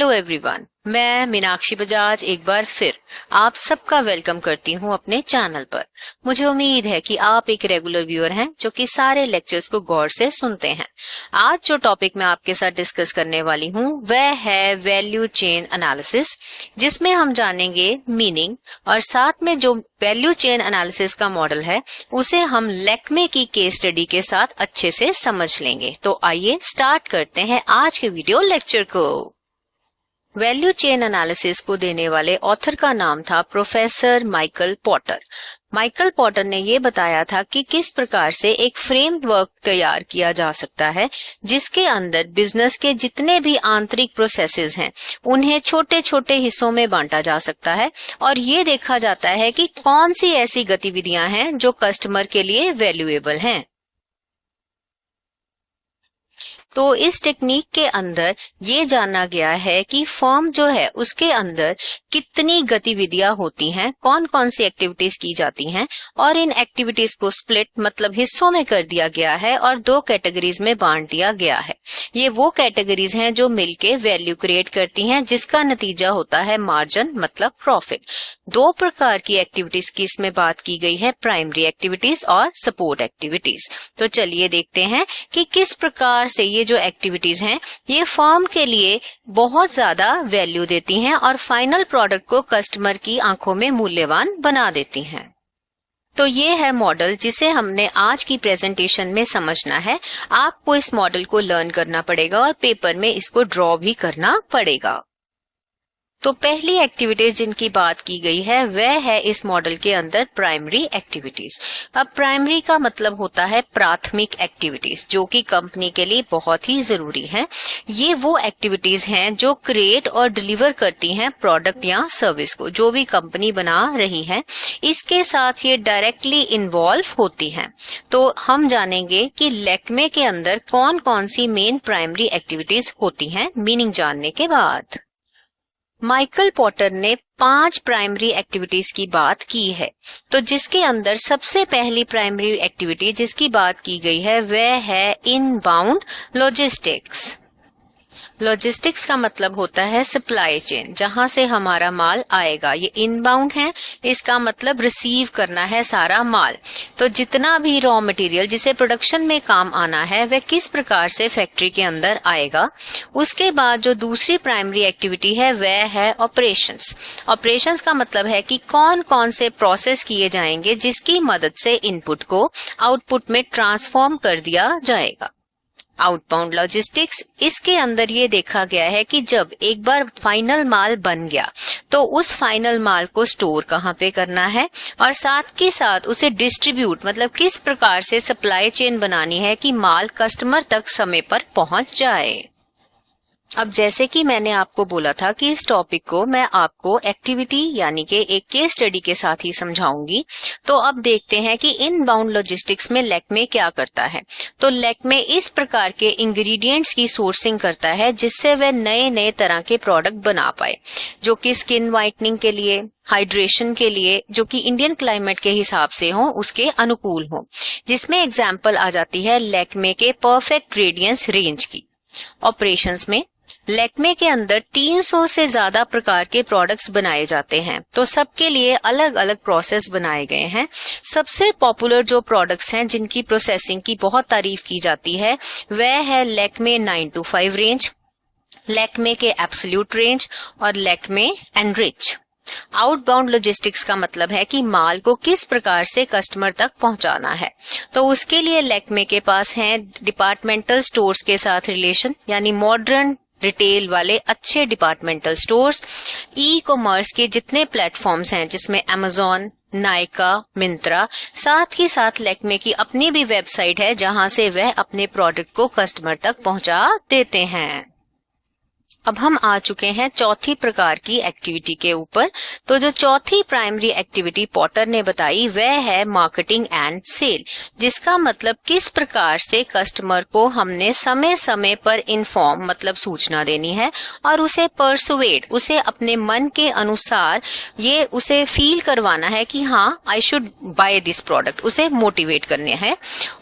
Hello everyone, मैं मीनाक्षी बजाज एक बार फिर आप सबका वेलकम करती हूं अपने चैनल पर। मुझे उम्मीद है कि आप एक रेगुलर व्यूअर हैं जो कि सारे लेक्चर्स को गौर से सुनते हैं। आज जो टॉपिक मैं आपके साथ डिस्कस करने वाली हूं वह है वैल्यू चेन एनालिसिस, जिसमें हम जानेंगे मीनिंग और साथ में जो वैल्यू चेन एनालिसिस का मॉडल है उसे हम लैक्मे की केस स्टडी के साथ अच्छे से समझ लेंगे। तो आइए स्टार्ट करते हैं आज के वीडियो लेक्चर को। वैल्यू चेन एनालिसिस को देने वाले ऑथर का नाम था professor Michael Potter. Michael Potter ने ये बताया था कि किस प्रकार से एक फ्रेमवर्क तैयार किया जा सकता है जिसके अंदर बिजनेस के जितने भी आंतरिक प्रोसेसेस हैं उन्हें छोटे छोटे हिस्सों में बांटा जा सकता है और ये देखा जाता है कि कौन सी ऐसी गतिविधियां हैं जो कस्टमर के लिए वैल्यूएबल हैं। तो इस टेक्निक के अंदर ये जाना गया है कि फर्म जो है उसके अंदर कितनी गतिविधियां होती हैं, कौन कौन सी एक्टिविटीज की जाती हैं और इन एक्टिविटीज को स्प्लिट मतलब हिस्सों में कर दिया गया है और दो कैटेगरीज में बांट दिया गया है। ये वो कैटेगरीज हैं जो मिलके वैल्यू क्रिएट करती हैं जिसका नतीजा होता है मार्जिन मतलब प्रॉफिट। दो प्रकार की एक्टिविटीज की इसमें बात की गई है, प्राइमरी एक्टिविटीज और सपोर्ट एक्टिविटीज। तो चलिए देखते हैं कि किस प्रकार से ये जो एक्टिविटीज हैं ये फर्म के लिए बहुत ज्यादा वैल्यू देती हैं और फाइनल प्रोडक्ट को कस्टमर की आंखों में मूल्यवान बना देती हैं। तो ये है मॉडल जिसे हमने आज की प्रेजेंटेशन में समझना है। आपको इस मॉडल को लर्न करना पड़ेगा और पेपर में इसको ड्रॉ भी करना पड़ेगा। तो पहली एक्टिविटीज जिनकी बात की गई है वह है इस मॉडल के अंदर प्राइमरी एक्टिविटीज। अब प्राइमरी का मतलब होता है प्राथमिक एक्टिविटीज जो कि कंपनी के लिए बहुत ही जरूरी है। ये वो एक्टिविटीज हैं जो क्रिएट और डिलीवर करती हैं प्रोडक्ट या सर्विस को जो भी कंपनी बना रही है, इसके साथ ये डायरेक्टली इन्वॉल्व होती हैं। तो हम जानेंगे कि लैक्मे के अंदर कौन कौन सी मेन प्राइमरी एक्टिविटीज होती हैं मीनिंग जानने के बाद। माइकल पॉटर ने 5 प्राइमरी एक्टिविटीज की बात की है। तो जिसके अंदर सबसे पहली प्राइमरी एक्टिविटी जिसकी बात की गई है वह है इनबाउंड लॉजिस्टिक्स। लॉजिस्टिक्स का मतलब होता है सप्लाई चेन, जहां से हमारा माल आएगा। ये इनबाउंड है, इसका मतलब रिसीव करना है सारा माल। तो जितना भी रॉ मटेरियल जिसे प्रोडक्शन में काम आना है वह किस प्रकार से फैक्ट्री के अंदर आएगा। उसके बाद जो दूसरी प्राइमरी एक्टिविटी है वह है ऑपरेशंस। ऑपरेशंस का मतलब है कि कौन कौन से प्रोसेस किए जाएंगे जिसकी मदद से इनपुट को आउटपुट में ट्रांसफॉर्म कर दिया जाएगा। आउटबाउंड लॉजिस्टिक्स, इसके अंदर ये देखा गया है कि जब एक बार फाइनल माल बन गया तो उस फाइनल माल को स्टोर कहाँ पे करना है और साथ के साथ उसे डिस्ट्रीब्यूट मतलब किस प्रकार से सप्लाई चेन बनानी है कि माल कस्टमर तक समय पर पहुंच जाए। अब जैसे कि मैंने आपको बोला था कि इस टॉपिक को मैं आपको एक्टिविटी यानी कि एक केस स्टडी के साथ ही समझाऊंगी। तो अब देखते हैं कि इनबाउंड लॉजिस्टिक्स में लैक्मे क्या करता है। तो लैक्मे इस प्रकार के इंग्रेडिएंट्स की सोर्सिंग करता है जिससे वह नए नए तरह के प्रोडक्ट बना पाए जो कि स्किन व्हाइटनिंग के लिए, हाइड्रेशन के लिए, जो कि इंडियन क्लाइमेट के हिसाब से हो उसके अनुकूल हो। जिसमें एग्जाम्पल आ जाती है लैक्मे के परफेक्ट रेडियंस रेंज की। ऑपरेशंस में लैक्मे के अंदर 300 से ज्यादा प्रकार के प्रोडक्ट्स बनाए जाते हैं। तो सबके लिए अलग अलग प्रोसेस बनाए गए हैं। सबसे पॉपुलर जो प्रोडक्ट्स हैं जिनकी प्रोसेसिंग की बहुत तारीफ की जाती है वह है लैक्मे 925 रेंज, लैक्मे के एब्सोल्यूट रेंज और लैक्मे एनरिच। आउटबाउंड लॉजिस्टिक्स का मतलब है कि माल को किस प्रकार से कस्टमर तक पहुंचाना है। तो उसके लिए लैक्मे के पास है डिपार्टमेंटल स्टोर्स के साथ रिलेशन यानी मॉडर्न रिटेल वाले अच्छे डिपार्टमेंटल स्टोर्स, ई कॉमर्स के जितने प्लेटफॉर्म्स हैं जिसमें अमेजॉन, नायका, मिंत्रा, साथ ही साथ लैक्मे की अपनी भी वेबसाइट है जहां से वह अपने प्रोडक्ट को कस्टमर तक पहुंचा देते हैं। अब हम आ चुके हैं चौथी प्रकार की एक्टिविटी के ऊपर। तो जो चौथी प्राइमरी एक्टिविटी पॉटर ने बताई वह है मार्केटिंग एंड सेल, जिसका मतलब किस प्रकार से कस्टमर को हमने समय समय पर इन्फॉर्म मतलब सूचना देनी है और उसे परसुएड, उसे अपने मन के अनुसार ये उसे फील करवाना है कि हाँ I should by this product, उसे मोटिवेट करने हैं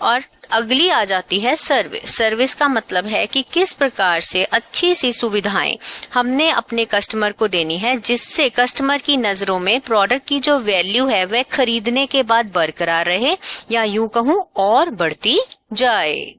और अगली आ जाती है सर्विस। सर्विस का मतलब है कि किस प्रकार से अच्छी सी सुविधाएं हमने अपने कस्टमर को देनी है, जिससे कस्टमर की नजरों में प्रोडक्ट की जो वैल्यू है वह खरीदने के बाद बरकरार रहे, या यूं कहूं और बढ़ती जाए।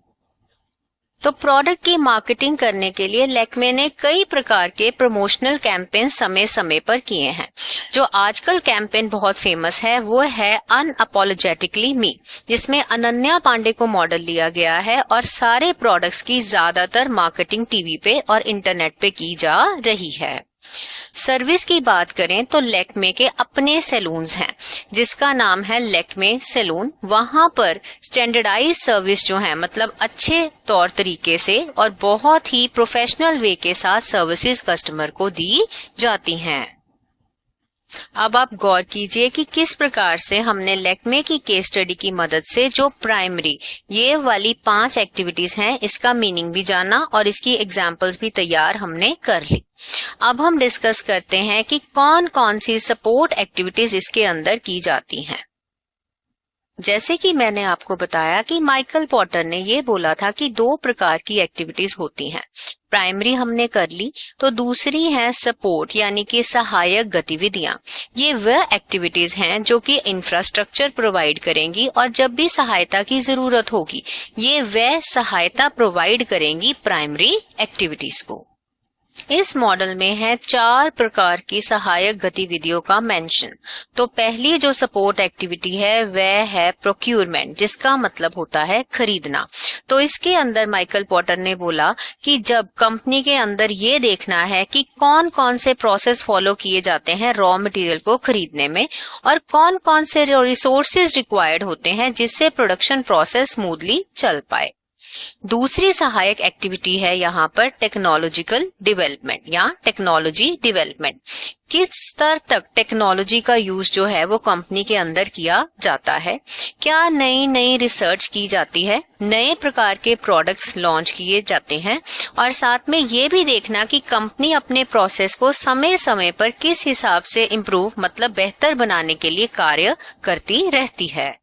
तो प्रोडक्ट की मार्केटिंग करने के लिए लैक्मे ने कई प्रकार के प्रमोशनल कैंपेन समय समय पर किए हैं। जो आजकल कैंपेन बहुत फेमस है वो है अनअपोलोजेटिकली मी, जिसमें अनन्या पांडे को मॉडल लिया गया है और सारे प्रोडक्ट्स की ज्यादातर मार्केटिंग टीवी पे और इंटरनेट पे की जा रही है। सर्विस की बात करें तो लैक्मे के अपने सैलून्स हैं, जिसका नाम है लैक्मे सैलून। वहां पर स्टैंडर्डाइज सर्विस जो है, मतलब अच्छे तौर तरीके से और बहुत ही प्रोफेशनल वे के साथ सर्विसेज कस्टमर को दी जाती हैं। अब आप गौर कीजिए कि किस प्रकार से हमने लैक्मे की केस स्टडी की मदद से जो प्राइमरी ये वाली 5 एक्टिविटीज हैं इसका मीनिंग भी जाना और इसकी एग्जांपल्स भी तैयार हमने कर ली। अब हम डिस्कस करते हैं कि कौन कौन सी सपोर्ट एक्टिविटीज इसके अंदर की जाती हैं। जैसे कि मैंने आपको बताया कि माइकल पॉटर ने ये बोला था कि 2 प्रकार की एक्टिविटीज होती हैं। प्राइमरी हमने कर ली, तो दूसरी है सपोर्ट यानी कि सहायक गतिविधियां। ये वह एक्टिविटीज हैं जो कि इंफ्रास्ट्रक्चर प्रोवाइड करेंगी और जब भी सहायता की जरूरत होगी ये वह सहायता प्रोवाइड करेंगी प्राइमरी एक्टिविटीज को। इस मॉडल में है 4 प्रकार की सहायक गतिविधियों का मेंशन। तो पहली जो सपोर्ट एक्टिविटी है वह है प्रोक्यूरमेंट, जिसका मतलब होता है खरीदना। तो इसके अंदर माइकल पॉटर ने बोला कि जब कंपनी के अंदर ये देखना है कि कौन कौन से प्रोसेस फॉलो किए जाते हैं रॉ मटेरियल को खरीदने में और कौन कौन से रिसोर्सेज रिक्वायर्ड होते हैं जिससे प्रोडक्शन प्रोसेस स्मूथली चल पाए। दूसरी सहायक एक्टिविटी है यहाँ पर टेक्नोलॉजिकल डेवलपमेंट या टेक्नोलॉजी डेवलपमेंट। किस स्तर तक टेक्नोलॉजी का यूज जो है वो कंपनी के अंदर किया जाता है, क्या नई नई रिसर्च की जाती है, नए प्रकार के प्रोडक्ट्स लॉन्च किए जाते हैं और साथ में ये भी देखना कि कंपनी अपने प्रोसेस को समय समय पर किस हिसाब से इम्प्रूव मतलब बेहतर बनाने के लिए कार्य करती रहती है।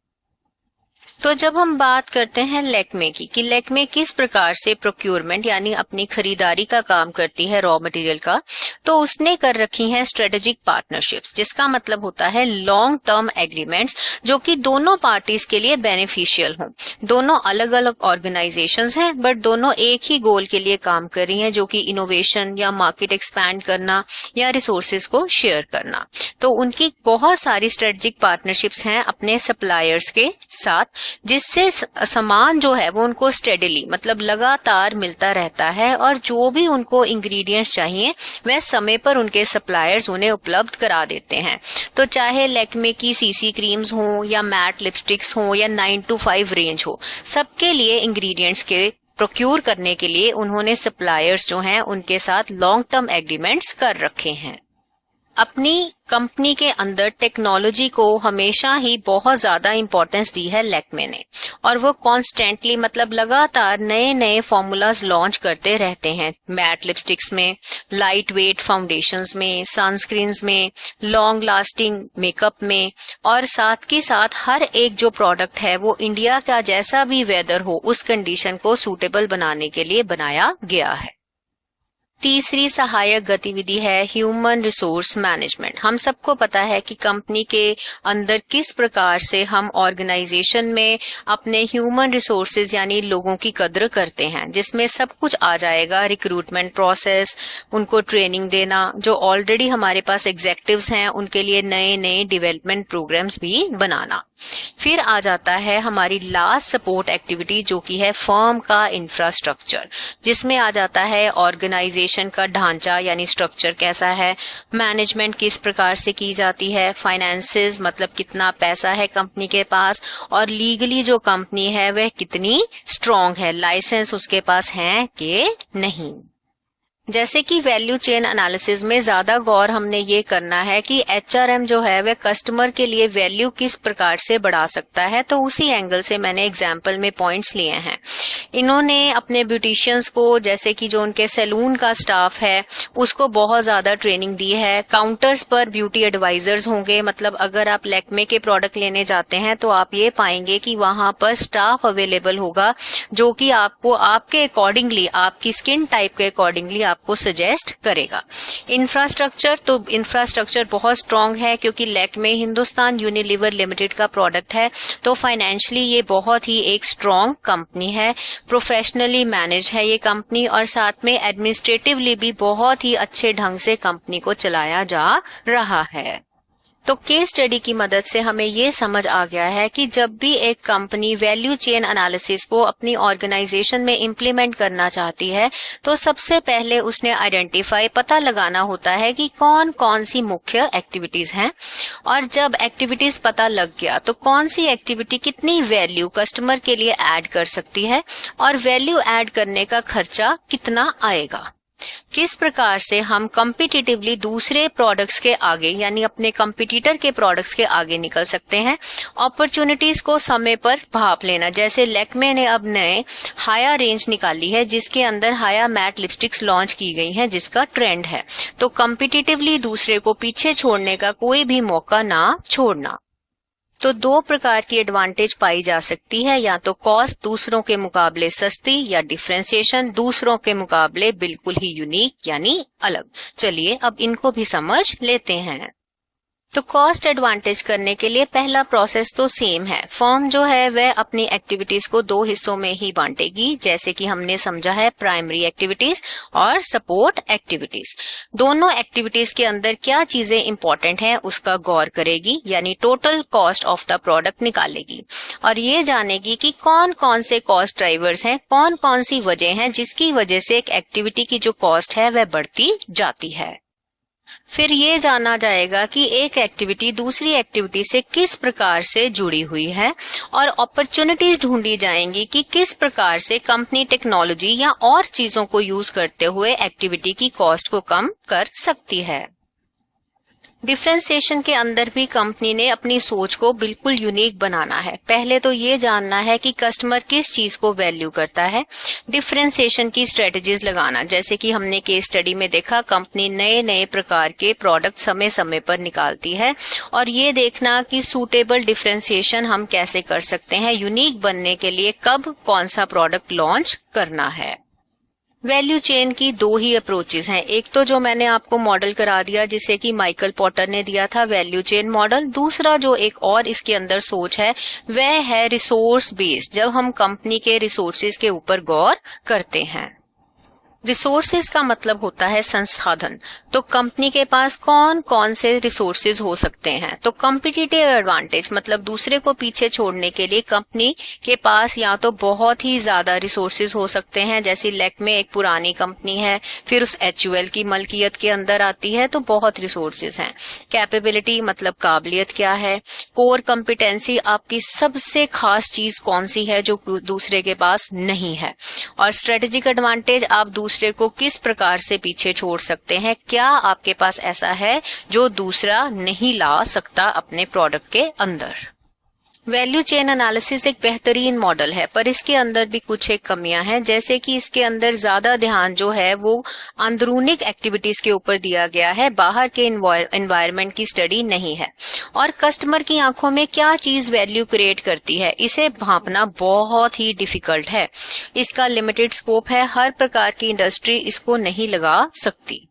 तो जब हम बात करते हैं लैक्मे की कि लैक्मे किस प्रकार से प्रोक्यूरमेंट यानी अपनी खरीदारी का काम करती है रॉ मटेरियल का, तो उसने कर रखी हैं स्ट्रेटेजिक पार्टनरशिप्स, जिसका मतलब होता है लॉन्ग टर्म एग्रीमेंट्स जो कि दोनों पार्टीज के लिए बेनिफिशियल हों। दोनों अलग अलग ऑर्गेनाइजेशंस हैं बट दोनों एक ही गोल के लिए काम कर रही हैं, जो कि इनोवेशन या मार्केट एक्सपैंड करना या रिसोर्सेज को शेयर करना। तो उनकी बहुत सारी स्ट्रेटेजिक पार्टनरशिप्स हैं अपने सप्लायर्स के साथ, जिससे सामान जो है वो उनको स्टेडिली मतलब लगातार मिलता रहता है और जो भी उनको इंग्रेडिएंट्स चाहिए वह समय पर उनके सप्लायर्स उन्हें उपलब्ध करा देते हैं। तो चाहे लैक्मे की सीसी क्रीम्स हो या मैट लिपस्टिक्स हो या 9 to 5 रेंज हो, सबके लिए इंग्रेडिएंट्स के प्रोक्यूर करने के लिए उन्होंने सप्लायर्स जो हैं उनके साथ लॉन्ग टर्म एग्रीमेंट्स कर रखे हैं। अपनी कंपनी के अंदर टेक्नोलॉजी को हमेशा ही बहुत ज्यादा इंपॉर्टेंस दी है लैक्मे ने और वो कॉन्स्टेंटली मतलब लगातार नए नए फॉर्मूलाज लॉन्च करते रहते हैं। मैट लिपस्टिक्स में, लाइट वेट फाउंडेशंस में, सनस्क्रीन्स में, लॉन्ग लास्टिंग मेकअप में और साथ के साथ हर एक जो प्रोडक्ट है वो इंडिया का जैसा भी वेदर हो उस कंडीशन को सूटेबल बनाने के लिए बनाया गया है। तीसरी सहायक गतिविधि है ह्यूमन रिसोर्स मैनेजमेंट। हम सबको पता है कि कंपनी के अंदर किस प्रकार से हम ऑर्गेनाइजेशन में अपने ह्यूमन रिसोर्सेज यानी लोगों की कद्र करते हैं, जिसमें सब कुछ आ जाएगा रिक्रूटमेंट प्रोसेस, उनको ट्रेनिंग देना, जो ऑलरेडी हमारे पास एग्जेक्टिव्स हैं उनके लिए नए नए डेवलपमेंट प्रोग्राम्स भी बनाना। फिर आ जाता है हमारी लास्ट सपोर्ट एक्टिविटी जो कि है फर्म का इंफ्रास्ट्रक्चर, जिसमें आ जाता है ऑर्गेनाइजेशन का ढांचा यानी स्ट्रक्चर कैसा है, मैनेजमेंट किस प्रकार से की जाती है, फाइनेंसेस मतलब कितना पैसा है कंपनी के पास और लीगली जो कंपनी है वह कितनी स्ट्रांग है, लाइसेंस उसके पास है कि नहीं। जैसे कि वैल्यू चेन एनालिसिस में ज्यादा गौर हमने ये करना है कि एचआरएम जो है वह कस्टमर के लिए वैल्यू किस प्रकार से बढ़ा सकता है, तो उसी एंगल से मैंने एग्जाम्पल में पॉइंट्स लिए हैं। इन्होंने अपने ब्यूटिशियंस को, जैसे कि जो उनके सैलून का स्टाफ है, उसको बहुत ज्यादा ट्रेनिंग दी है। काउंटर्स पर ब्यूटी एडवाइजर्स होंगे, मतलब अगर आप लैक्मे के प्रोडक्ट लेने जाते हैं तो आप ये पाएंगे कि वहां पर स्टाफ अवेलेबल होगा जो कि आपको आपके अकॉर्डिंगली, आपकी स्किन टाइप के अकॉर्डिंगली आपको सजेस्ट करेगा। इंफ्रास्ट्रक्चर बहुत स्ट्रांग है क्योंकि लैक्मे हिंदुस्तान यूनिलीवर लिमिटेड का प्रोडक्ट है, तो फाइनेंशियली ये बहुत ही एक स्ट्रांग कंपनी है। प्रोफेशनली मैनेज है ये कंपनी और साथ में एडमिनिस्ट्रेटिवली भी बहुत ही अच्छे ढंग से कंपनी को चलाया जा रहा है। तो केस स्टडी की मदद से हमें ये समझ आ गया है कि जब भी एक कंपनी वैल्यू चेन एनालिसिस को अपनी ऑर्गेनाइजेशन में इम्प्लीमेंट करना चाहती है तो सबसे पहले उसने आइडेंटिफाई, पता लगाना होता है कि कौन कौन सी मुख्य एक्टिविटीज हैं, और जब एक्टिविटीज पता लग गया तो कौन सी एक्टिविटी कितनी वैल्यू कस्टमर के लिए ऐड कर सकती है और वैल्यू ऐड करने का खर्चा कितना आएगा। किस प्रकार से हम कॉम्पिटिटिवली दूसरे प्रोडक्ट्स के आगे, यानी अपने कंपटीटर के प्रोडक्ट्स के आगे निकल सकते हैं। अपॉर्चुनिटीज को समय पर भाप लेना, जैसे लैक्मे ने अब नए हाया रेंज निकाली है जिसके अंदर हाया मैट लिपस्टिक्स लॉन्च की गई हैं जिसका ट्रेंड है, तो कॉम्पिटिटिवली दूसरे को पीछे छोड़ने का कोई भी मौका ना छोड़ना। तो दो प्रकार की एडवांटेज पाई जा सकती है, या तो कॉस्ट दूसरों के मुकाबले सस्ती, या डिफरेंशिएशन दूसरों के मुकाबले बिल्कुल ही यूनिक यानी अलग। चलिए अब इनको भी समझ लेते हैं। तो कॉस्ट एडवांटेज करने के लिए पहला प्रोसेस तो सेम है। फर्म जो है वह अपनी एक्टिविटीज को दो हिस्सों में ही बांटेगी, जैसे कि हमने समझा है प्राइमरी एक्टिविटीज और सपोर्ट एक्टिविटीज। दोनों एक्टिविटीज के अंदर क्या चीजें इंपॉर्टेंट हैं उसका गौर करेगी, यानी total cost of the product निकालेगी और ये जानेगी कि कौन कौन से कॉस्ट ड्राइवर्स हैं, कौन कौन सी वजह हैं जिसकी वजह से एक एक्टिविटी की जो कॉस्ट है वह बढ़ती जाती है। फिर ये जाना जाएगा कि एक एक्टिविटी दूसरी एक्टिविटी से किस प्रकार से जुड़ी हुई है और अपॉर्चुनिटीज ढूंढी जाएंगी कि किस प्रकार से कंपनी टेक्नोलॉजी या और चीजों को यूज करते हुए एक्टिविटी की कॉस्ट को कम कर सकती है। डिफरेंशिएशन के अंदर भी कंपनी ने अपनी सोच को बिल्कुल यूनिक बनाना है। पहले तो ये जानना है कि कस्टमर किस चीज को वैल्यू करता है। डिफरेंशिएशन की स्ट्रेटजीज लगाना, जैसे कि हमने केस स्टडी में देखा, कंपनी नए नए प्रकार के प्रोडक्ट समय समय पर निकालती है और ये देखना कि सूटेबल डिफरेंशिएशन हम कैसे कर सकते हैं, यूनिक बनने के लिए कब कौन सा प्रोडक्ट लॉन्च करना है। वैल्यू चेन की दो ही अप्रोचेस हैं, एक तो जो मैंने आपको मॉडल करा दिया जिसे कि माइकल पॉटर ने दिया था वैल्यू चेन मॉडल। दूसरा जो एक और इसके अंदर सोच है वह है रिसोर्स बेस्ड, जब हम कंपनी के रिसोर्सेज के ऊपर गौर करते हैं। रिसोर्सेज का मतलब होता है संसाधन, तो कंपनी के पास कौन कौन से रिसोर्सेज हो सकते हैं। तो कॉम्पिटिटिव एडवांटेज मतलब दूसरे को पीछे छोड़ने के लिए कंपनी के पास या तो बहुत ही ज्यादा रिसोर्सेज हो सकते हैं, जैसे लैक्मे एक पुरानी कंपनी है, फिर उस HUL की मलकियत के अंदर आती है तो बहुत रिसोर्सेज हैं। कैपेबिलिटी मतलब काबिलियत क्या है। कोर कॉम्पिटेंसी आपकी सबसे खास चीज कौन सी है जो दूसरे के पास नहीं है। और स्ट्रेटेजिक एडवांटेज, आप दूसरे को किस प्रकार से पीछे छोड़ सकते हैं, क्या आपके पास ऐसा है जो दूसरा नहीं ला सकता अपने प्रोडक्ट के अंदर। वैल्यू चेन एनालिसिस एक बेहतरीन मॉडल है पर इसके अंदर भी कुछ एक कमियां हैं, जैसे कि इसके अंदर ज्यादा ध्यान जो है वो अंदरूनी एक्टिविटीज के ऊपर दिया गया है, बाहर के एनवायरनमेंट की स्टडी नहीं है। और कस्टमर की आंखों में क्या चीज वैल्यू क्रिएट करती है इसे भांपना बहुत ही डिफिकल्ट है। इसका लिमिटेड स्कोप है, हर प्रकार की इंडस्ट्री इसको नहीं लगा सकती।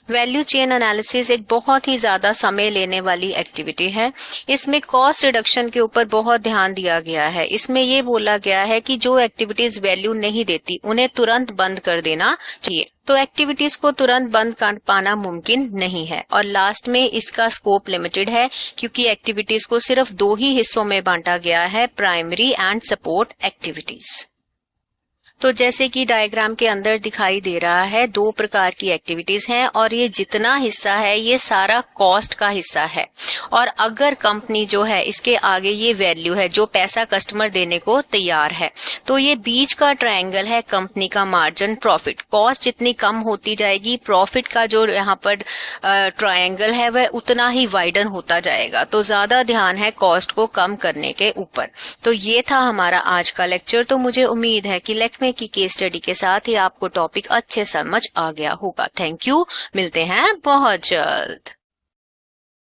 वैल्यू चेन एनालिसिस एक बहुत ही ज्यादा समय लेने वाली एक्टिविटी है। इसमें कॉस्ट रिडक्शन के ऊपर बहुत ध्यान दिया गया है। इसमें ये बोला गया है कि जो एक्टिविटीज वैल्यू नहीं देती उन्हें तुरंत बंद कर देना चाहिए। तो एक्टिविटीज को तुरंत बंद कर पाना मुमकिन नहीं है। और लास्ट में इसका स्कोप लिमिटेड है क्योंकि एक्टिविटीज को सिर्फ दो ही हिस्सों में बांटा गया है, प्राइमरी एंड सपोर्ट एक्टिविटीज। तो जैसे कि डायग्राम के अंदर दिखाई दे रहा है, दो प्रकार की एक्टिविटीज हैं और ये जितना हिस्सा है ये सारा कॉस्ट का हिस्सा है। और अगर कंपनी जो है इसके आगे ये वैल्यू है जो पैसा कस्टमर देने को तैयार है, तो ये बीच का ट्रायंगल है कंपनी का मार्जिन प्रॉफिट। कॉस्ट जितनी कम होती जाएगी, प्रॉफिट का जो यहाँ पर ट्रायंगल है वह उतना ही वाइडन होता जाएगा। तो ज्यादा ध्यान है कॉस्ट को कम करने के ऊपर। तो ये था हमारा आज का लेक्चर। तो मुझे उम्मीद है कि लेक्मे की केस स्टडी के साथ ही आपको टॉपिक अच्छे समझ आ गया होगा। थैंक यू, मिलते हैं बहुत जल्द।